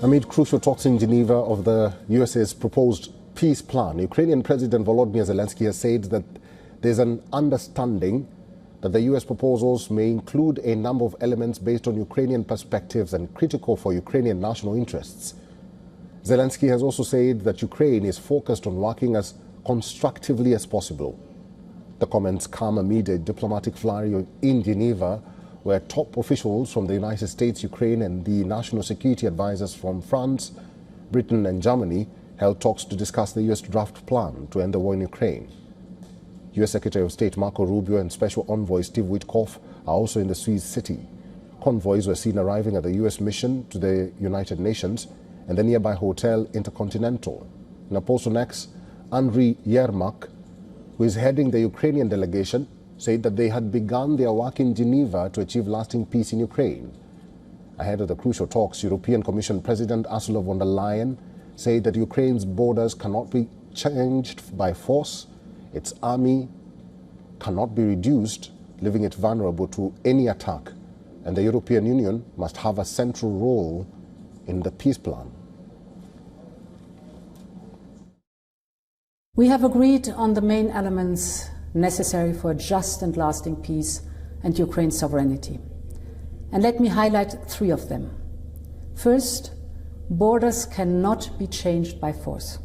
Amid crucial talks in Geneva of the USA's proposed peace plan, Ukrainian President Volodymyr Zelensky has said that there's an understanding that the US proposals may include a number of elements based on Ukrainian perspectives and critical for Ukrainian national interests. Zelensky has also said that Ukraine is focused on working as constructively as possible. The comments come amid a diplomatic flurry in Geneva, where top officials from the United States, Ukraine, and the national security advisors from France, Britain, and Germany held talks to discuss the US draft plan to end the war in Ukraine. US Secretary of State Marco Rubio and Special Envoy Steve Witkoff are also in the Swiss city. Convoys were seen arriving at the US mission to the United Nations and the nearby Hotel Intercontinental. In a post on X, Andriy Yermak, who is heading the Ukrainian delegation, said that they had begun their work in Geneva to achieve lasting peace in Ukraine. Ahead of the crucial talks, European Commission President Ursula von der Leyen said that Ukraine's borders cannot be changed by force, its army cannot be reduced, leaving it vulnerable to any attack, and the European Union must have a central role in the peace plan. We have agreed on the main elements necessary for a just and lasting peace and Ukraine's sovereignty. And let me highlight three of them. First, borders cannot be changed by force.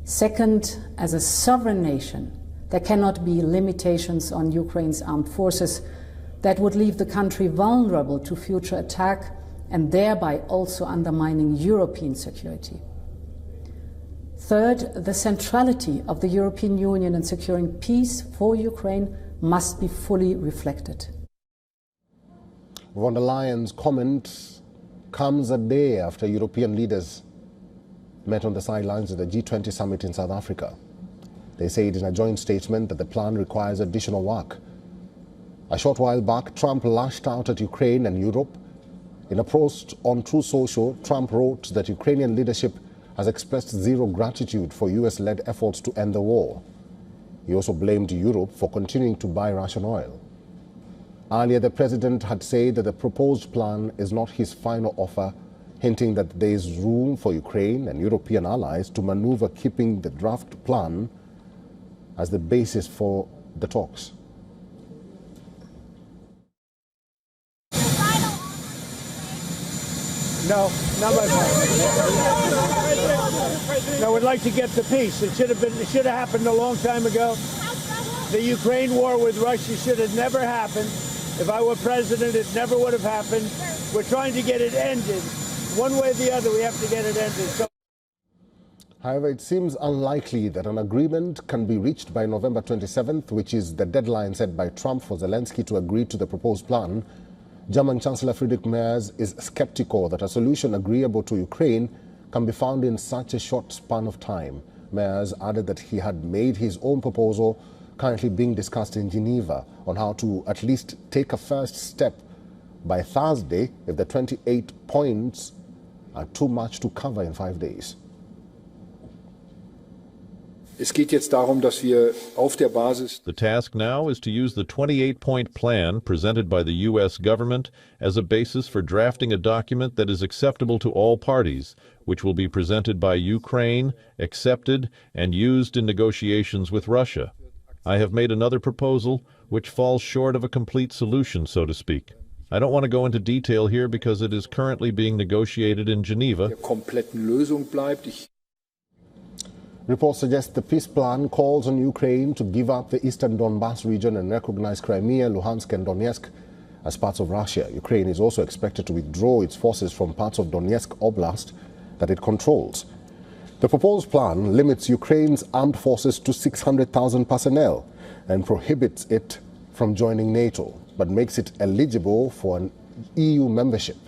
Second, as a sovereign nation, there cannot be limitations on Ukraine's armed forces that would leave the country vulnerable to future attack and thereby also undermining European security. Third, the centrality of the European Union in securing peace for Ukraine must be fully reflected. Von der Leyen's comment comes a day after European leaders met on the sidelines of the G20 summit in South Africa. They said in a joint statement that the plan requires additional work. A short while back, Trump lashed out at Ukraine and Europe. In a post on Truth Social, Trump wrote that Ukrainian leadership has expressed zero gratitude for US-led efforts to end the war. He also blamed Europe for continuing to buy Russian oil. Earlier, the president had said that the proposed plan is not his final offer, hinting that there is room for Ukraine and European allies to maneuver, keeping the draft plan as the basis for the talks. No, not my fault. No, we'd like to get the peace. It should have happened a long time ago. The Ukraine war with Russia should have never happened. If I were president, it never would have happened. We're trying to get it ended. One way or the other, we have to get it ended. However, it seems unlikely that an agreement can be reached by November 27th, which is the deadline set by Trump for Zelensky to agree to the proposed plan. German Chancellor Friedrich Merz is skeptical that a solution agreeable to Ukraine can be found in such a short span of time. Merz added that he had made his own proposal, currently being discussed in Geneva, on how to at least take a first step by Thursday if the 28 points are too much to cover in 5 days. Es geht jetzt darum, dass wir auf der Basis. The task now is to use the 28-point plan presented by the U.S. government as a basis for drafting a document that is acceptable to all parties, which will be presented by Ukraine, accepted, and used in negotiations with Russia. I have made another proposal which falls short of a complete solution, so to speak. I don't want to go into detail here because it is currently being negotiated in Geneva. Der kompletten Lösung bleibt. Reports suggest the peace plan calls on Ukraine to give up the eastern Donbas region and recognize Crimea, Luhansk and Donetsk as parts of Russia. Ukraine is also expected to withdraw its forces from parts of Donetsk Oblast that it controls. The proposed plan limits Ukraine's armed forces to 600,000 personnel and prohibits it from joining NATO, but makes it eligible for an EU membership.